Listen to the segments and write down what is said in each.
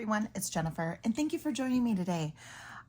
everyone, it's Jennifer, and thank you for joining me today.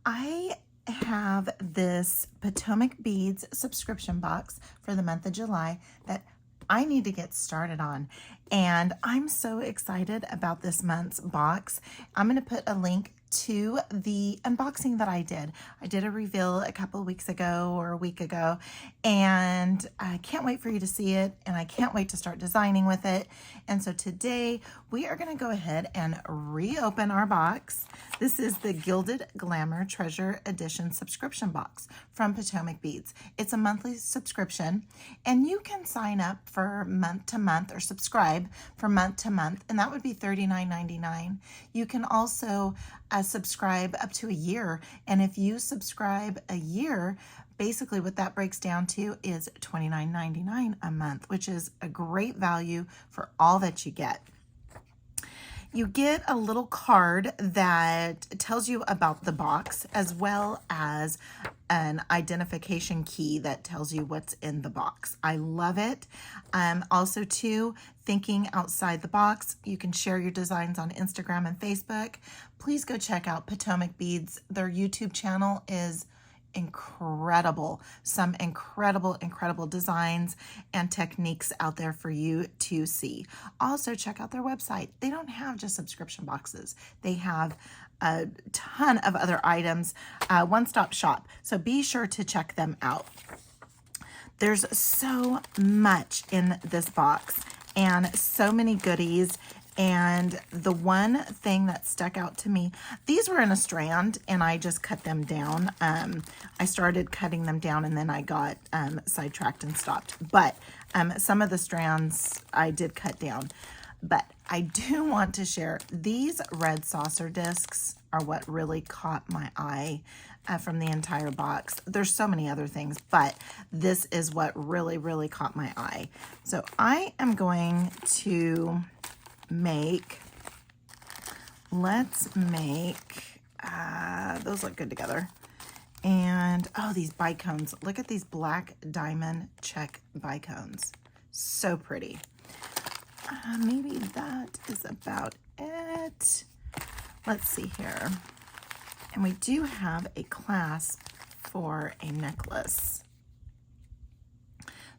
I have this Potomac Beads subscription box for the month of July that I need to get started on, and I'm so excited about this month's box. I'm going to put a link to the unboxing that I did. I did a reveal a couple of weeks ago or a week ago, and I can't wait for you to see it, and I can't wait to start designing with it. And so today we are going to go ahead and reopen our box. This is the Gilded Glamour Treasure Edition subscription box from Potomac Beads. It's a monthly subscription, and you can sign up for month to month or subscribe for month to month, and that would be $39.99. You can also subscribe up to a year, and if you subscribe a year, basically what that breaks down to is $29.99 a month, which is a great value for all that you get. You get a little card that tells you about the box, as well as an identification key that tells you what's in the box. I love it. Also too, thinking outside the box, you can share your designs on Instagram and Facebook. Please go check out Potomac Beads. Their YouTube channel is incredible. Some incredible designs and techniques out there for you to see. Also check out their website. They don't have just subscription boxes. They have a ton of other items, one-stop shop. So be sure to check them out. There's so much in this box and so many goodies. And the one thing that stuck out to me, these were in a strand and I just cut them down. I started cutting them down and then I got sidetracked and stopped. But some of the strands I did cut down. But I do want to share, these red saucer discs are what really caught my eye from the entire box. There's so many other things, but this is what really caught my eye. So I am going to let's make, those look good together. And, oh, these bicones. Look at these black diamond check bicones. So pretty. Maybe that is about it. Let's see here. And we do have a clasp for a necklace.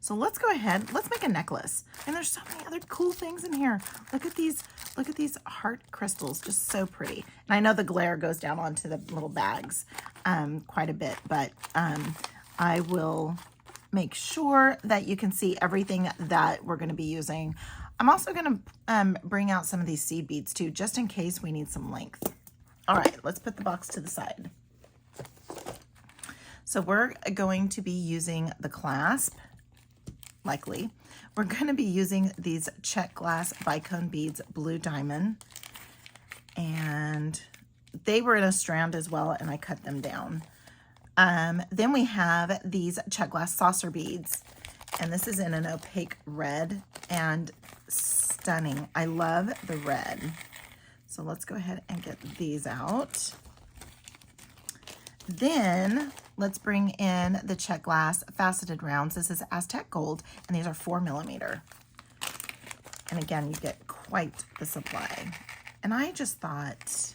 So let's go ahead, let's make a necklace. And there's so many other cool things in here. Look at these heart crystals, just so pretty. And I know the glare goes down onto the little bags quite a bit, but I will make sure that you can see everything that we're gonna be using. I'm also gonna bring out some of these seed beads too, just in case we need some length. All right, let's put the box to the side. So we're going to be using the clasp. Likely. We're going to be using these check glass bicone beads, blue diamond, and they were in a strand as well, and I cut them down. Then we have these check glass saucer beads, and this is in an opaque red and stunning. I love the red. So let's go ahead and get these out. Then let's bring in the check glass faceted rounds. This is Aztec gold, and these are 4mm. And again, you get quite the supply. And I just thought,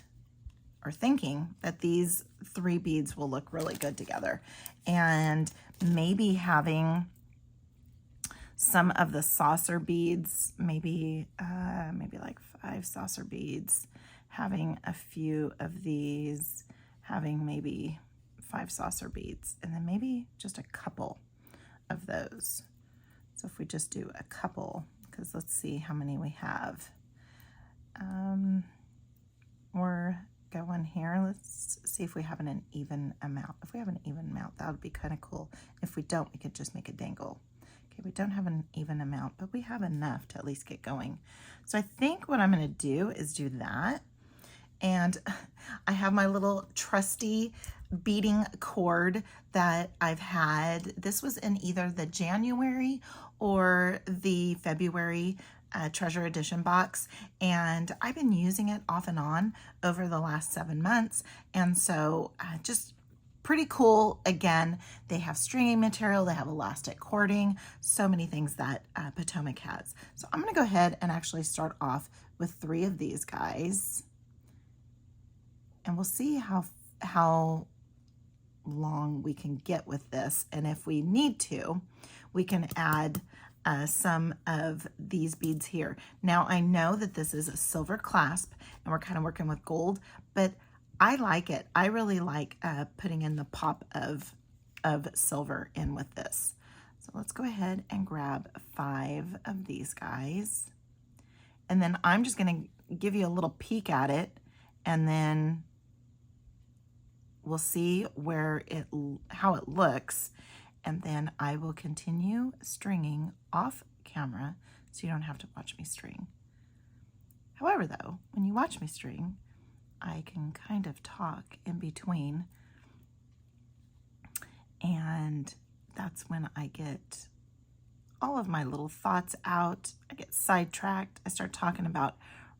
or thinking, that these three beads will look really good together. And maybe having some of the saucer beads, maybe like 5 saucer beads, having a few of these, having maybe 5 saucer beads, and then maybe just a couple of those. So if we just do a couple, because let's see how many we have. We're going here. Let's see if we have an even amount. If we have an even amount, that would be kind of cool. If we don't, we could just make a dangle. Okay, we don't have an even amount, but we have enough to at least get going. So I think what I'm going to do is do that. And I have my little trusty beading cord that I've had. This was in either the January or the February Treasure Edition box, and I've been using it off and on over the last 7 months. And so just pretty cool. Again, they have stringing material, they have elastic cording, so many things that Potomac has. So I'm going to go ahead and actually start off with 3 of these guys. And we'll see how long we can get with this. And if we need to, we can add some of these beads here. Now I know that this is a silver clasp and we're kind of working with gold, but I like it. I really like putting in the pop of silver in with this. So let's go ahead and grab 5 of these guys. And then I'm just going to give you a little peek at it, and then we'll see how it looks. And then I will continue stringing off camera so you don't have to watch me string. However, though, when you watch me string, I can kind of talk in between, and that's when I get all of my little thoughts out. I get sidetracked. I start talking about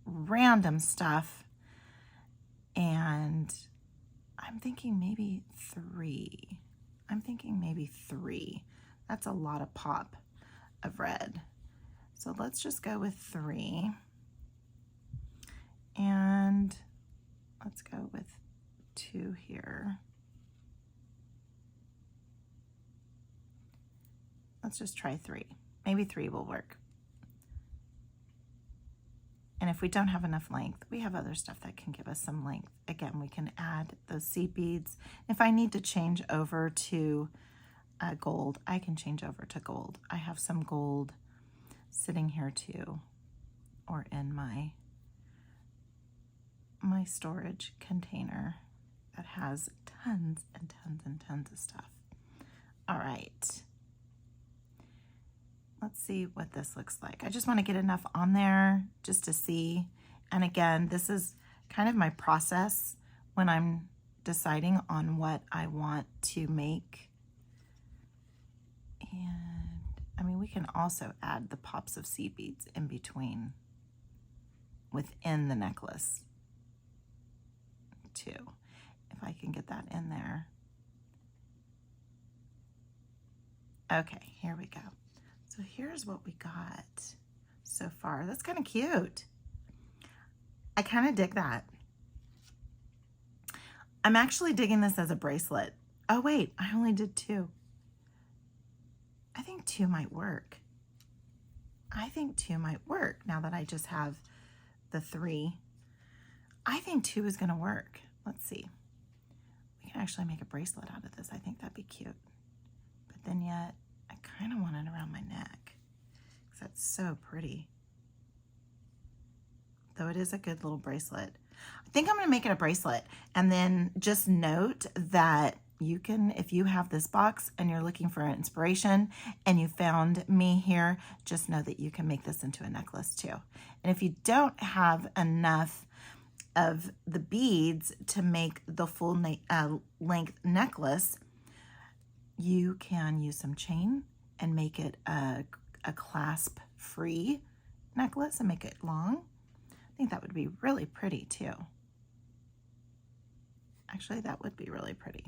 random stuff, and I'm thinking maybe 3. That's a lot of pop of red. So let's just go with 3. And let's go with 2 here. Let's just try 3. Maybe 3 will work. And if we don't have enough length, we have other stuff that can give us some length. Again, we can add those seed beads. If I need to change over to gold, I can change over to gold. I have some gold sitting here too, or in my storage container that has tons and tons and tons of stuff. All right. Let's see what this looks like. I just want to get enough on there just to see. And again, this is kind of my process when I'm deciding on what I want to make. And I mean, we can also add the pops of seed beads in between within the necklace too, if I can get that in there. Okay, here we go. So here's what we got so far. That's kind of cute. I kind of dig that. I'm actually digging this as a bracelet. Oh wait, I only did 2. I think 2 might work. I think 2 might work now that I just have the 3. I think 2 is going to work. Let's see. We can actually make a bracelet out of this. I think that'd be cute. But then yet, I kind of want it around my neck because that's so pretty. Though it is a good little bracelet. I think I'm going to make it a bracelet. And then just note that you can, if you have this box and you're looking for inspiration and you found me here, just know that you can make this into a necklace too. And if you don't have enough of the beads to make the full length necklace, you can use some chain and make it a clasp free necklace and make it long. I think that would be really pretty too. Actually, that would be really pretty.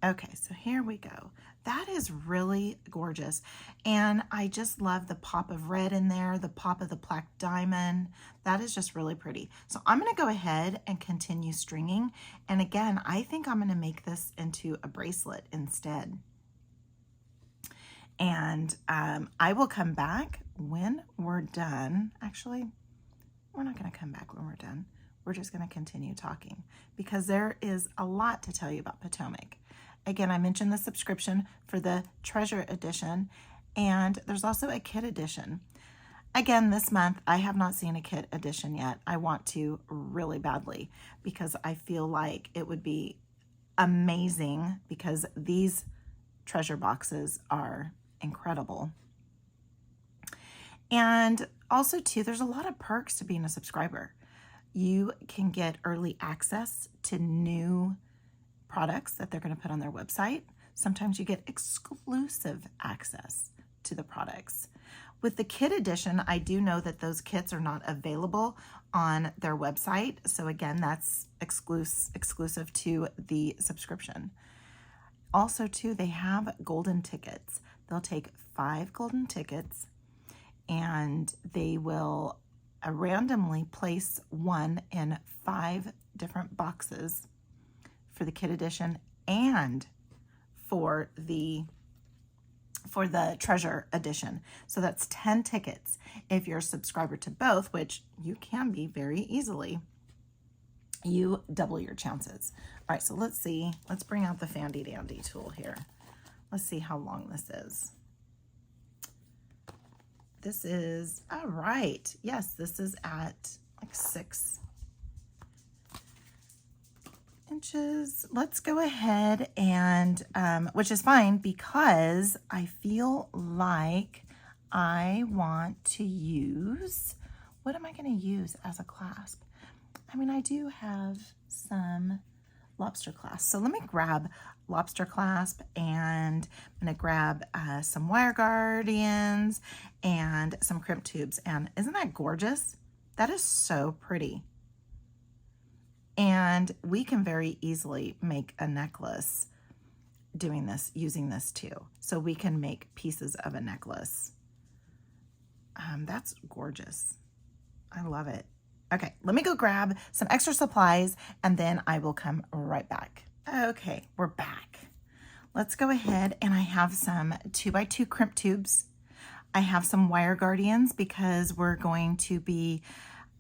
Okay, so here we go. That is really gorgeous. And I just love the pop of red in there, the pop of the black diamond. That is just really pretty. So I'm gonna go ahead and continue stringing. And again, I think I'm gonna make this into a bracelet instead. And I will come back when we're done. Actually, we're not gonna come back when we're done. We're just gonna continue talking because there is a lot to tell you about Potomac. Again, I mentioned the subscription for the Treasure Edition, and there's also a kit edition. Again, this month, I have not seen a kit edition yet. I want to really badly because I feel like it would be amazing because these treasure boxes are incredible. And also, too, there's a lot of perks to being a subscriber. You can get early access to new products that they're going to put on their website. Sometimes you get exclusive access to the products. With the kit edition, I do know that those kits are not available on their website. So again, that's exclusive to the subscription. Also too, they have golden tickets. They'll take 5 golden tickets and they will randomly place one in 5 different boxes for the kid edition and for the treasure edition. So that's 10 tickets. If you're a subscriber to both, which you can be very easily, you double your chances. All right, so let's see. Let's bring out the Fandy Dandy tool here. Let's see how long this is. This is, all right. Yes, this is at like 6 inches. Let's go ahead and, which is fine because I feel like I want to use, what am I going to use as a clasp? I mean, I do have some lobster clasp. So let me grab lobster clasp, and I'm going to grab some wire guardians and some crimp tubes. And isn't that gorgeous? That is so pretty. And we can very easily make a necklace doing this, using this too. So we can make pieces of a necklace. That's gorgeous. I love it. Okay, let me go grab some extra supplies and then I will come right back. Okay, we're back. Let's go ahead, and I have some 2x2 crimp tubes. I have some wire guardians because we're going to be,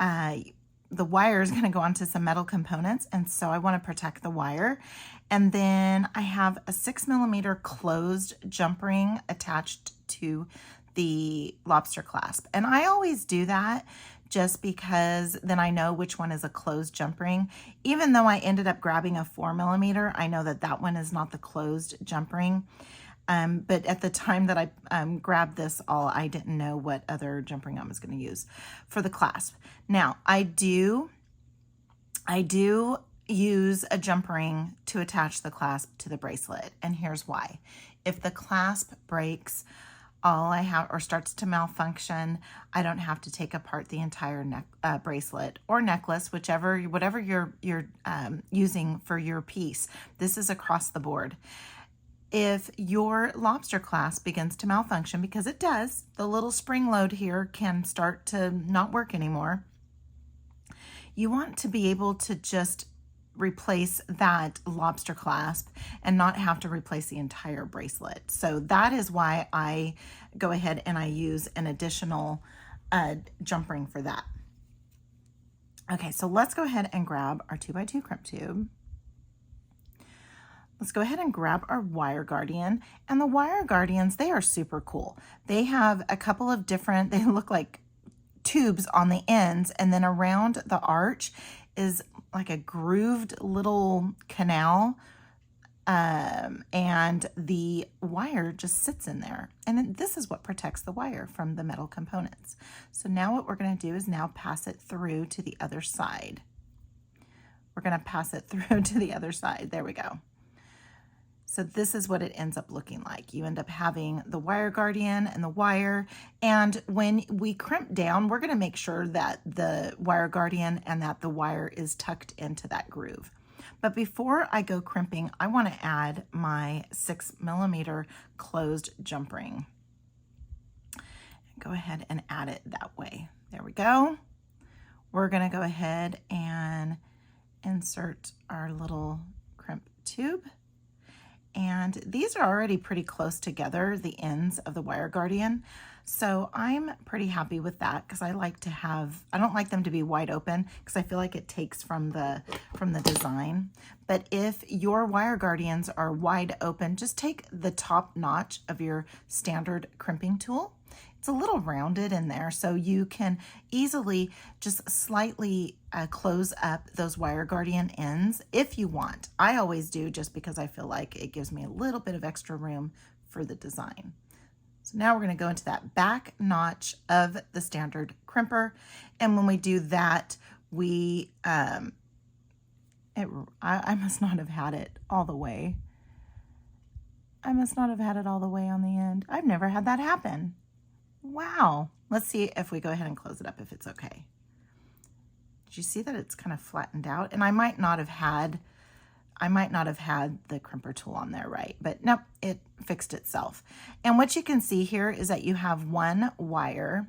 the wire is going to go onto some metal components, and so I want to protect the wire. And then I have a 6mm closed jump ring attached to the lobster clasp. And I always do that just because then I know which one is a closed jump ring. Even though I ended up grabbing a 4mm, I know that that one is not the closed jump ring. But at the time that I grabbed this all, I didn't know what other jump ring I was going to use for the clasp. Now, I do use a jump ring to attach the clasp to the bracelet, and here's why. If the clasp breaks, all I have, or starts to malfunction, I don't have to take apart the entire bracelet or necklace, whatever you're using for your piece. This is across the board. If your lobster clasp begins to malfunction, because it does, the little spring load here can start to not work anymore, you want to be able to just replace that lobster clasp and not have to replace the entire bracelet. So that is why I go ahead and I use an additional jump ring for that. Okay, so let's go ahead and grab our 2x2 crimp tube. Let's go ahead and grab our wire guardian. And the wire guardians, they are super cool. They have a couple of different, they look like tubes on the ends, and then around the arch is like a grooved little canal, and the wire just sits in there. And this is what protects the wire from the metal components. So now what we're going to do is now pass it through to the other side. We're going to pass it through to the other side. There we go. So this is what it ends up looking like. You end up having the wire guardian and the wire. And when we crimp down, we're going to make sure that the wire guardian and that the wire is tucked into that groove. But before I go crimping, I want to add my 6mm closed jump ring. Go ahead and add it that way. There we go. We're going to go ahead and insert our little crimp tube. And these are already pretty close together, the ends of the wire guardian. So I'm pretty happy with that because I don't like them to be wide open because I feel like it takes from the design. But if your wire guardians are wide open, just take the top notch of your standard crimping tool. It's a little rounded in there, so you can easily just slightly close up those wire guardian ends if you want. I always do just because I feel like it gives me a little bit of extra room for the design. So now we're going to go into that back notch of the standard crimper, and when we do that, I must not have had it all the way. I must not have had it all the way on the end. I've never had that happen. Wow. Let's see if we go ahead and close it up if it's okay. Did you see that it's kind of flattened out? And I might not have had the crimper tool on there right, but nope, it fixed itself. And what you can see here is that you have one wire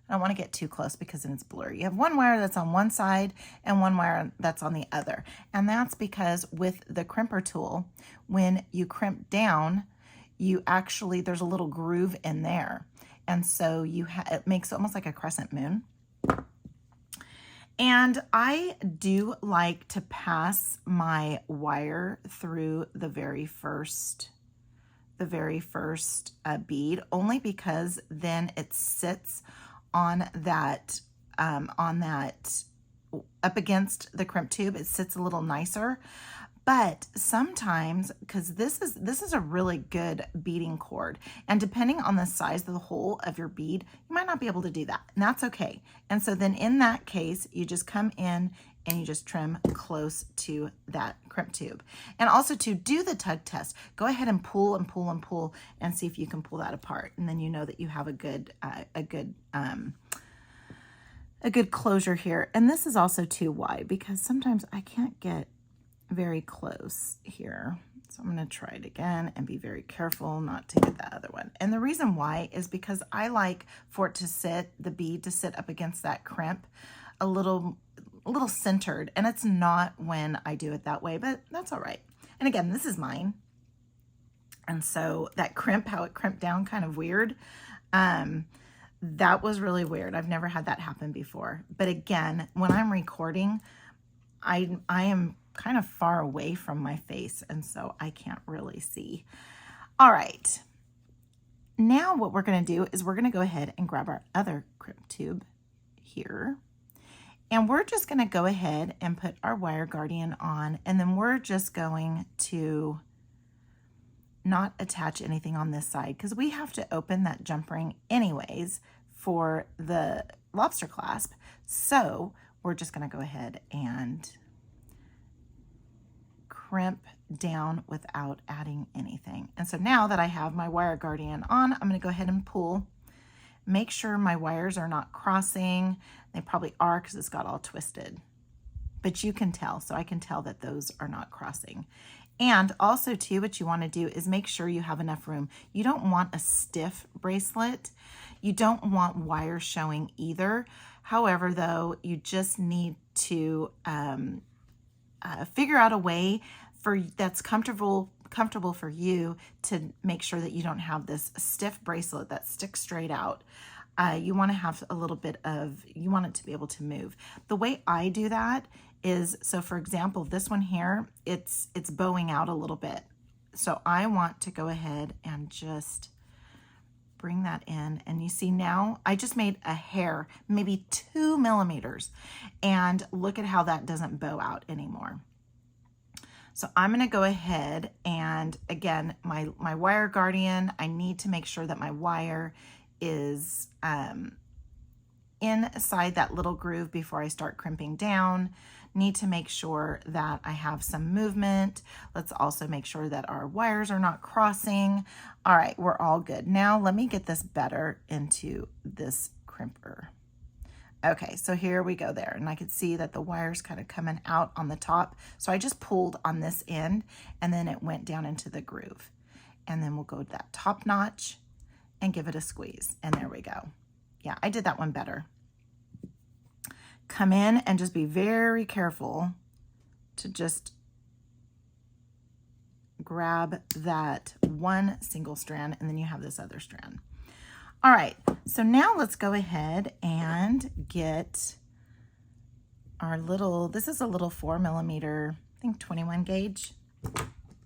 I don't want to get too close because then it's blurry. You have one wire that's on one side and one wire that's on the other. And that's because with the crimper tool, when you crimp down, you actually, there's a little groove in there. And so it makes it almost like a crescent moon. And I do like to pass my wire through the very first bead, only because then it sits on that up against the crimp tube. It sits a little nicer. But sometimes, because this is a really good beading cord, and depending on the size of the hole of your bead, you might not be able to do that, and that's okay. And so then in that case, you just come in and you just trim close to that crimp tube. And also to do the tug test, go ahead and pull and pull and pull and see if you can pull that apart, and then you know that you have a good closure here. And this is also too wide because sometimes I can't get very close here. So I'm going to try it again and be very careful not to get that other one. And the reason why is because I like for it to sit, the bead to sit up against that crimp a little centered, and it's not when I do it that way, but that's all right. And again, this is mine. And so that crimp, how it crimped down kind of weird, that was really weird. I've never had that happen before. But again, when I'm recording, I am kind of far away from my face, and so I can't really see. All right. Now what we're going to do is we're going to go ahead and grab our other crimp tube here. And we're just going to go ahead and put our wire guardian on, and then we're just going to not attach anything on this side because we have to open that jump ring anyways for the lobster clasp. So we're just going to go ahead and crimp down without adding anything. And so now that I have my wire guardian on, I'm going to go ahead and pull. Make sure my wires are not crossing. They probably are because it's got all twisted, but you can tell. So I can tell that those are not crossing. And also too, what you want to do is make sure you have enough room. You don't want a stiff bracelet. You don't want wires showing either. However, though, you just need to figure out a way that's comfortable for you to make sure that you don't have this stiff bracelet that sticks straight out. You want to have a little bit you want it to be able to move. The way I do that is, so for example, this one here, it's bowing out a little bit. So I want to go ahead and just bring that in. And you see now I just made a hair, maybe 2 millimeters. And look at how that doesn't bow out anymore. So I'm going to go ahead and again, my wire guardian, I need to make sure that my wire is inside that little groove before I start crimping down. Need to make sure that I have some movement. Let's also make sure that our wires are not crossing. All right, we're all good. Now let me get this better into this crimper. Okay, so here we go there. And I could see that the wire's kind of coming out on the top. So I just pulled on this end and then it went down into the groove. And then we'll go to that top notch and give it a squeeze. And there we go. Yeah, I did that one better. Come in and just be very careful to just grab that one single strand, and then you have this other strand. All right, so now let's go ahead and get our little, this is a little 4 millimeter, I think 21 gauge,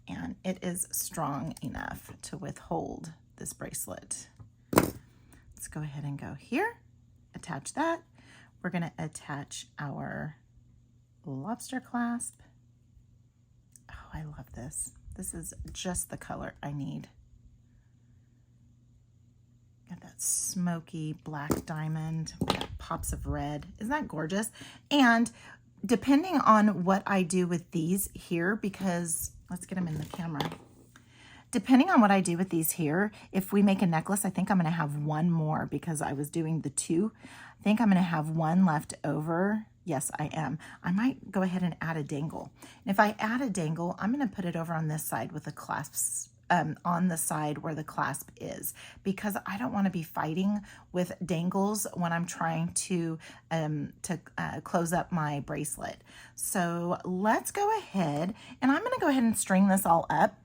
and it is strong enough to withhold this bracelet. Let's go ahead and go here, attach that. We're gonna attach our lobster clasp. Oh, I love this. This is just the color I need. Got that smoky black diamond, pops of red. Isn't that gorgeous? And depending on what I do with these here, because let's get them in the camera. Depending on what I do with these here, if we make a necklace, I think I'm gonna have one more because I was doing the 2. I think I'm gonna have one left over. Yes, I am. I might go ahead and add a dangle. And if I add a dangle, I'm gonna put it over on this side with the clasps on the side where the clasp is, because I don't want to be fighting with dangles when I'm trying to close up my bracelet. So let's go ahead, and I'm going to go ahead and string this all up.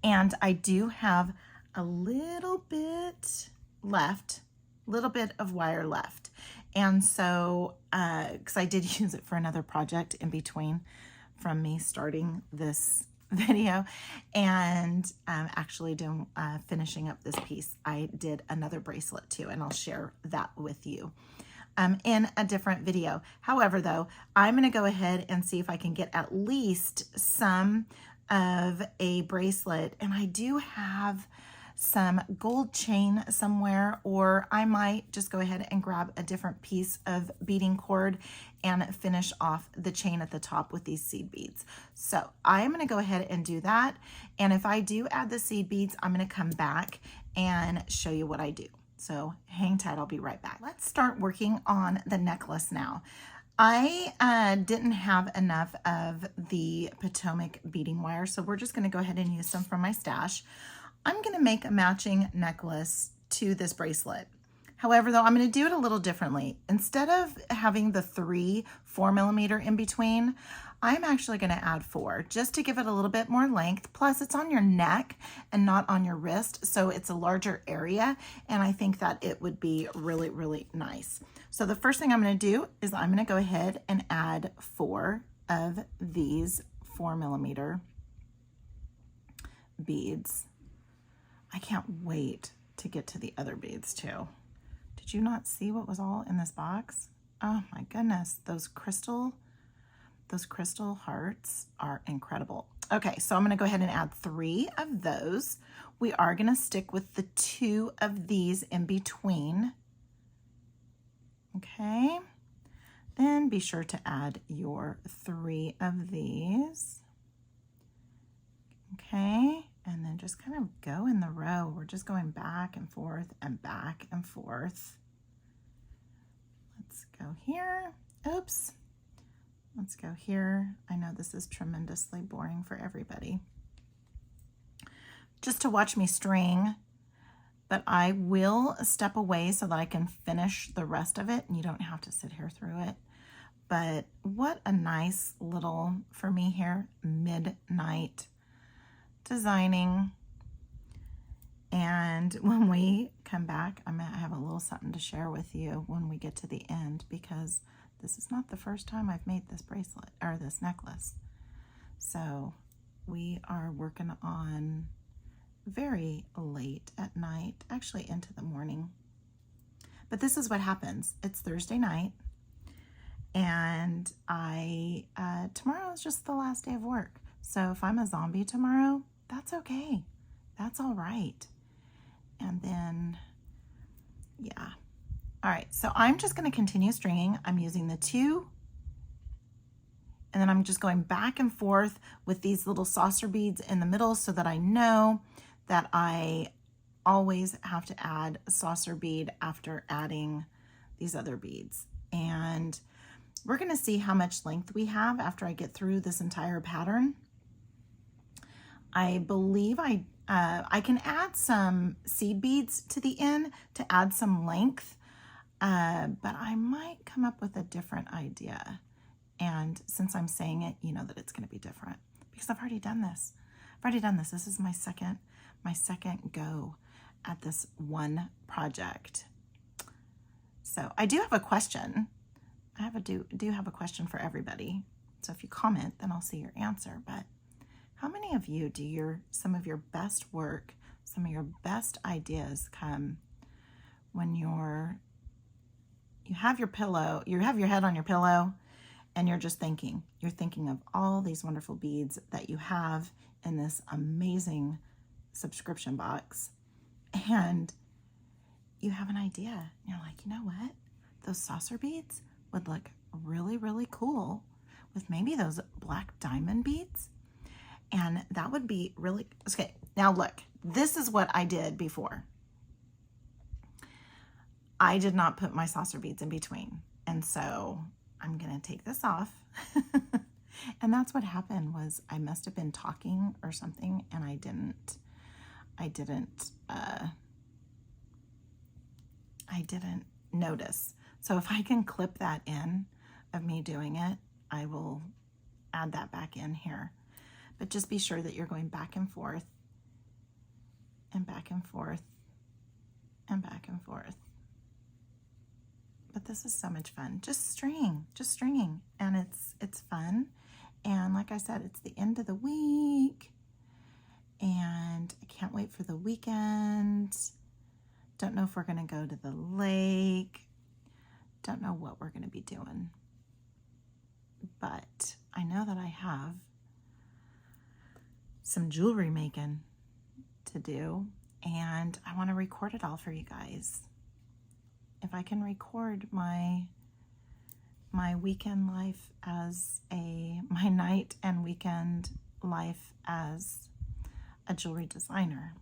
And I do have a little bit left, little bit of wire left. And so, because I did use it for another project in between from me starting this video and actually doing finishing up this piece, I did another bracelet too, and I'll share that with you in a different video. However, though, I'm going to go ahead and see if I can get at least some of a bracelet, and I do have some gold chain somewhere, or I might just go ahead and grab a different piece of beading cord and finish off the chain at the top with these seed beads. So I'm going to go ahead and do that, and if I do add the seed beads, I'm going to come back and show you what I do. So hang tight, I'll be right back. Let's start working on the necklace now. I didn't have enough of the Potomac beading wire, so we're just going to go ahead and use some from my stash. I'm going to make a matching necklace to this bracelet. However, though, I'm going to do it a little differently. Instead of having the 3 4mm in between, I'm actually going to add 4 just to give it a little bit more length. Plus, it's on your neck and not on your wrist, so it's a larger area, and I think that it would be really, really nice. So the first thing I'm going to do is I'm going to go ahead and add 4 of these 4mm beads. I can't wait to get to the other beads too. Did you not see what was all in this box? Oh my goodness, those crystal hearts are incredible. Okay, so I'm going to go ahead and add 3 of those. We are going to stick with the 2 of these in between. Okay, then be sure to add your 3 of these. Okay, and then just kind of go in the row. We're just going back and forth and back and forth. Let's go here. Oops. Let's go here. I know this is tremendously boring for everybody just to watch me string, but I will step away so that I can finish the rest of it and you don't have to sit here through it. But what a nice little, for me here, midnight designing. And when we come back, I have a little something to share with you when we get to the end, because this is not the first time I've made this bracelet or this necklace. So we are working on very late at night, actually into the morning. But this is what happens. It's Thursday night, and tomorrow is just the last day of work. So if I'm a zombie tomorrow, that's okay. That's all right. And then, yeah. All right, so I'm just going to continue stringing. I'm using the 2, and then I'm just going back and forth with these little saucer beads in the middle so that I know that I always have to add a saucer bead after adding these other beads. And we're going to see how much length we have after I get through this entire pattern. I believe I can add some seed beads to the end to add some length, but I might come up with a different idea. And since I'm saying it, you know that it's going to be different because I've already done this. This is my second go at this one project. So I do have a question. I do have a question for everybody. So if you comment, then I'll see your answer. But how many of you do some of your best work, some of your best ideas come when you have your pillow, you have your head on your pillow, and you're just thinking? You're thinking of all these wonderful beads that you have in this amazing subscription box, and you have an idea. And you're like, you know what? Those saucer beads would look really, really cool with maybe those black diamond beads. And that would be really, okay, now look, this is what I did before. I did not put my saucer beads in between. And so I'm gonna take this off And that's what happened, was I must have been talking or something and I didn't notice. So if I can clip that in of me doing it, I will add that back in here. But just be sure that you're going back and forth and back and forth and back and forth. But this is so much fun. Just stringing, and it's fun. And like I said, it's the end of the week and I can't wait for the weekend. Don't know if we're gonna go to the lake. Don't know what we're gonna be doing, but I know that I have some jewelry making to do, and I want to record it all for you guys. If I can record my weekend life as my night and weekend life as a jewelry designer,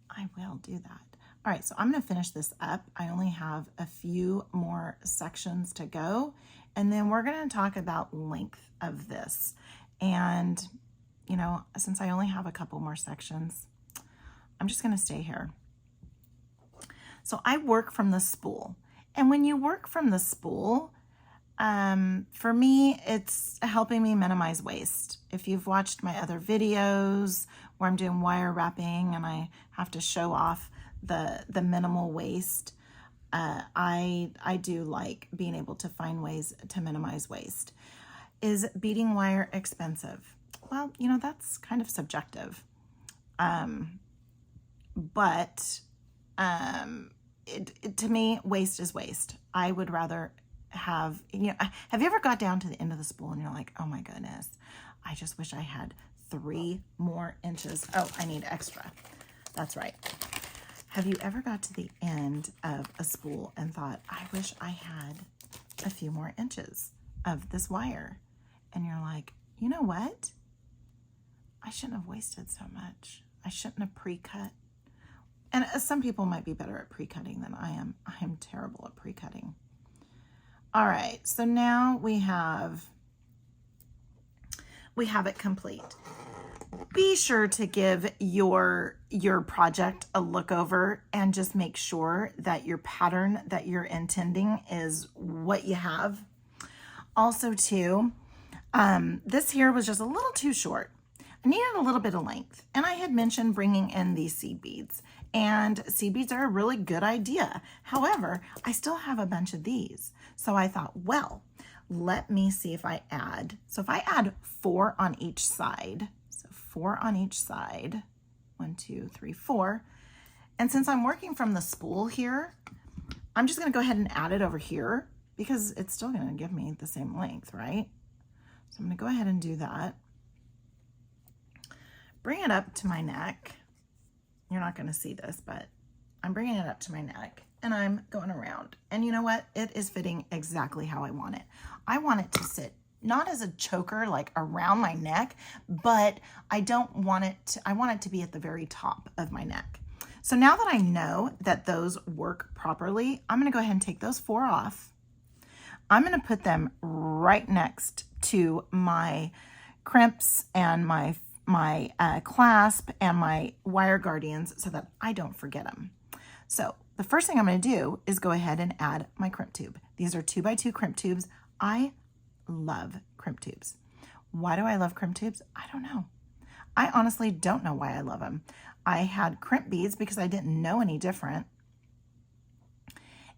I will do that. All right, so I'm going to finish this up. I only have a few more sections to go, and then we're going to talk about length of this. And you know, since I only have a couple more sections, I'm just going to stay here. So I work from the spool. And when you work from the spool, for me, it's helping me minimize waste. If you've watched my other videos where I'm doing wire wrapping and I have to show off the minimal waste, I do like being able to find ways to minimize waste. Is beading wire expensive? Well, you know, that's kind of subjective. But to me, waste is waste. I would rather have you ever got down to the end of the spool and you're like, oh my goodness, I just wish I had 3 more inches. Oh, I need extra. That's right. Have you ever got to the end of a spool and thought, I wish I had a few more inches of this wire? And you're like, you know what? I shouldn't have wasted so much. I shouldn't have pre-cut. And some people might be better at pre-cutting than I am. I am terrible at pre-cutting. All right, so now we have it complete. Be sure to give your project a look over and just make sure that your pattern that you're intending is what you have. Also too, this here was just a little too short. I needed a little bit of length, and I had mentioned bringing in these seed beads, and seed beads are a really good idea. However, I still have a bunch of these. So I thought, well, let me see if I add. So if I add 4 on each side, so 4 on each side, 1, 2, 3, 4. And since I'm working from the spool here, I'm just gonna go ahead and add it over here because it's still gonna give me the same length, right? So I'm gonna go ahead and do that. Bring it up to my neck. You're not going to see this, but I'm bringing it up to my neck and I'm going around. And you know what? It is fitting exactly how I want it. I want it to sit not as a choker, like around my neck, but I want it to be at the very top of my neck. So now that I know that those work properly, I'm going to go ahead and take those 4 off. I'm going to put them right next to my crimps and my clasp and my wire guardians so that I don't forget them. So the first thing I'm going to do is go ahead and add my crimp tube. These are 2x2 crimp tubes. I love crimp tubes. Why do I love crimp tubes? I don't know. I honestly don't know why I love them. I had crimp beads because I didn't know any different.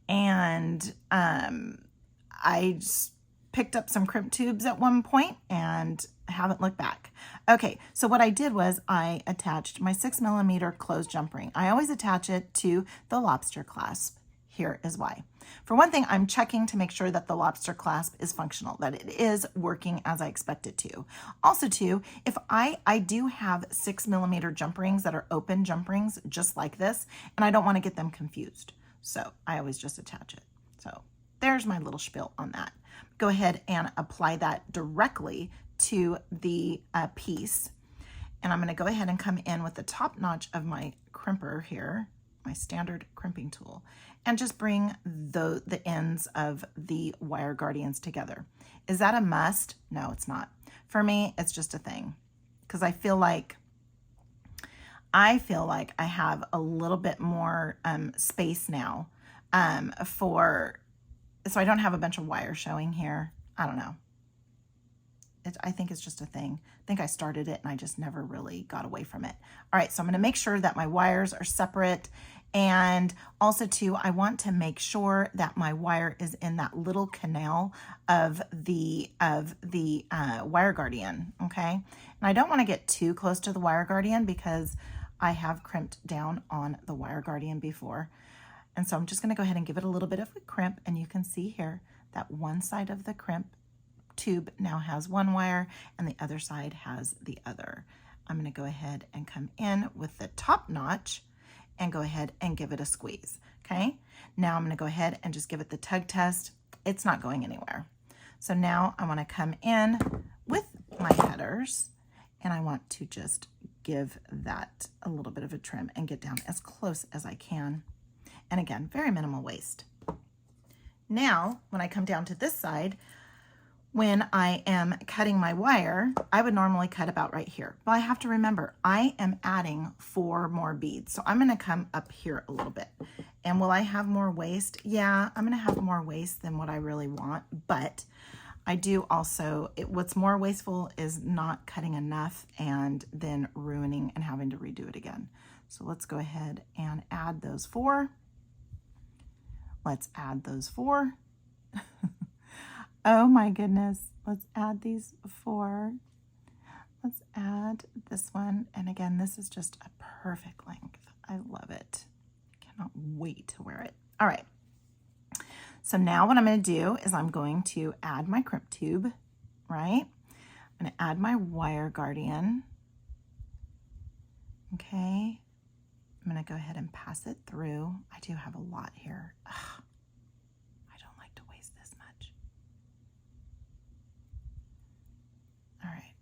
And I just picked up some crimp tubes at one point and haven't looked back. Okay, so what I did was I attached my 6mm closed jump ring. I always attach it to the lobster clasp. Here is why. For one thing, I'm checking to make sure that the lobster clasp is functional, that it is working as I expect it to. Also too, if I do have 6mm jump rings that are open jump rings just like this, and I don't want to get them confused. So I always just attach it. So there's my little spiel on that. Go ahead and apply that directly to the piece. And I'm going to go ahead and come in with the top notch of my crimper here, my standard crimping tool, and just bring the ends of the wire guardians together. Is that a must? No, it's not. For me, it's just a thing because I feel like I have a little bit more space now so I don't have a bunch of wire showing here. I don't know. I think it's just a thing. I think I started it and I just never really got away from it. All right, so I'm going to make sure that my wires are separate. And also too, I want to make sure that my wire is in that little canal of the wire guardian, okay? And I don't want to get too close to the wire guardian because I have crimped down on the wire guardian before. And so I'm just going to go ahead and give it a little bit of a crimp, and you can see here that one side of the crimp tube now has one wire and the other side has the other. I'm going to go ahead and come in with the top notch and go ahead and give it a squeeze. Okay, now I'm going to go ahead and just give it the tug test. It's not going anywhere. So now I want to come in with my headers and I want to just give that a little bit of a trim and get down as close as I can. And again, very minimal waste. Now, when I come down to this side, when I am cutting my wire, I would normally cut about right here. But I have to remember, I am adding 4 more beads. So I'm gonna come up here a little bit. And will I have more waste? Yeah, I'm gonna have more waste than what I really want. But I do also, what's more wasteful is not cutting enough and then ruining and having to redo it again. So let's go ahead and add those 4. Let's add those 4. Oh my goodness, let's add these 4. Let's add this one. And again, this is just a perfect length. I love it. Cannot wait to wear it. All right. So now what I'm going to do is I'm going to add my crimp tube, right? I'm going to add my wire guardian. Okay. I'm going to go ahead and pass it through. I do have a lot here. Ugh. All right,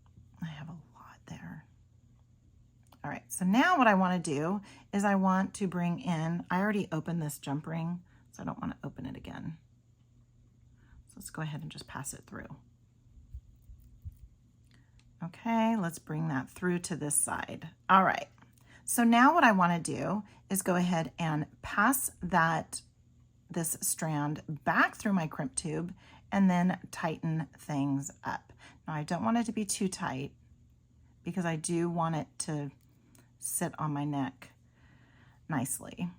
I have a lot there. All right, so now what I want to do is I want to bring in, I already opened this jump ring, so I don't want to open it again. So let's go ahead and just pass it through. Okay, let's bring that through to this side. All right, so now what I want to do is go ahead and pass this strand back through my crimp tube and then tighten things up. Now I don't want it to be too tight because I do want it to sit on my neck nicely.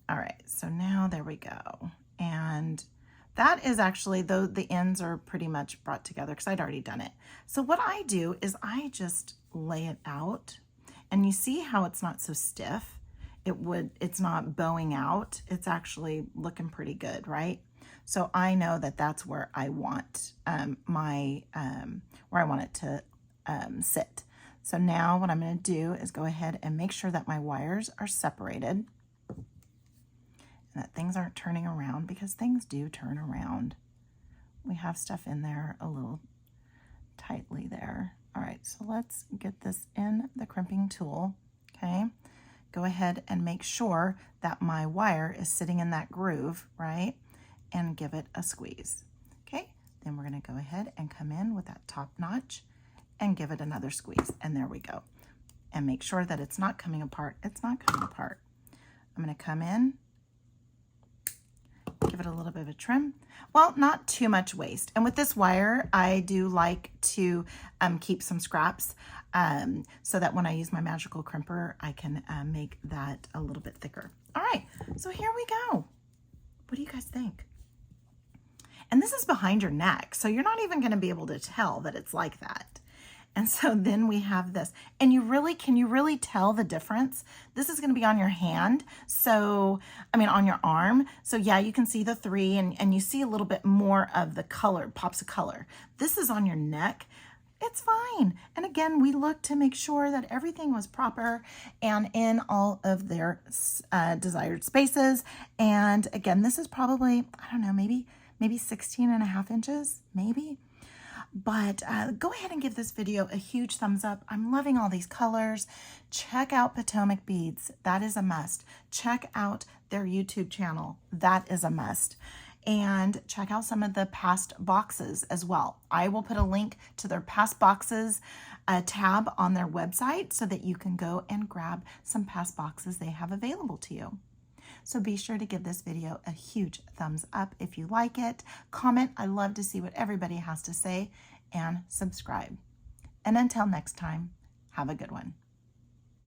All right, so now there we go. And that is actually, though the ends are pretty much brought together because I'd already done it. So what I do is I just lay it out, and you see how it's not so stiff. It's not bowing out. It's actually looking pretty good, right? So I know that that's where I want where I want it to sit. So now what I'm going to do is go ahead and make sure that my wires are separated and that things aren't turning around, because things do turn around. We have stuff in there a little tightly there. All right, so let's get this in the crimping tool, okay? Go ahead and make sure that my wire is sitting in that groove, right? And give it a squeeze. Okay, then we're going to go ahead and come in with that top notch and give it another squeeze, and there we go. And make sure that it's not coming apart. It's not coming apart. I'm going to come in, give it a little bit of a trim. Well, not too much waste. And with this wire, I do like to keep some scraps so that when I use my magical crimper, I can make that a little bit thicker. All right, so here we go. What do you guys think? And this is behind your neck, so you're not even going to be able to tell that it's like that. And so then we have this, and can you really tell the difference? This is going to be on your hand, so on your arm. So yeah, you can see the 3, and you see a little bit more of the color, pops of color. This is on your neck. It's fine. And again, we looked to make sure that everything was proper and in all of their desired spaces. And again, this is probably, I don't know, maybe 16.5 inches, maybe. But go ahead and give this video a huge thumbs up. I'm loving all these colors. Check out Potomac Beads. That is a must. Check out their YouTube channel. That is a must. and check out some of the past boxes as well. I will put a link to their past boxes tab on their website so that you can go and grab some past boxes they have available to you. So be sure to give this video a huge thumbs up if you like it. Comment, I love to see what everybody has to say, and subscribe. And until next time, have a good one.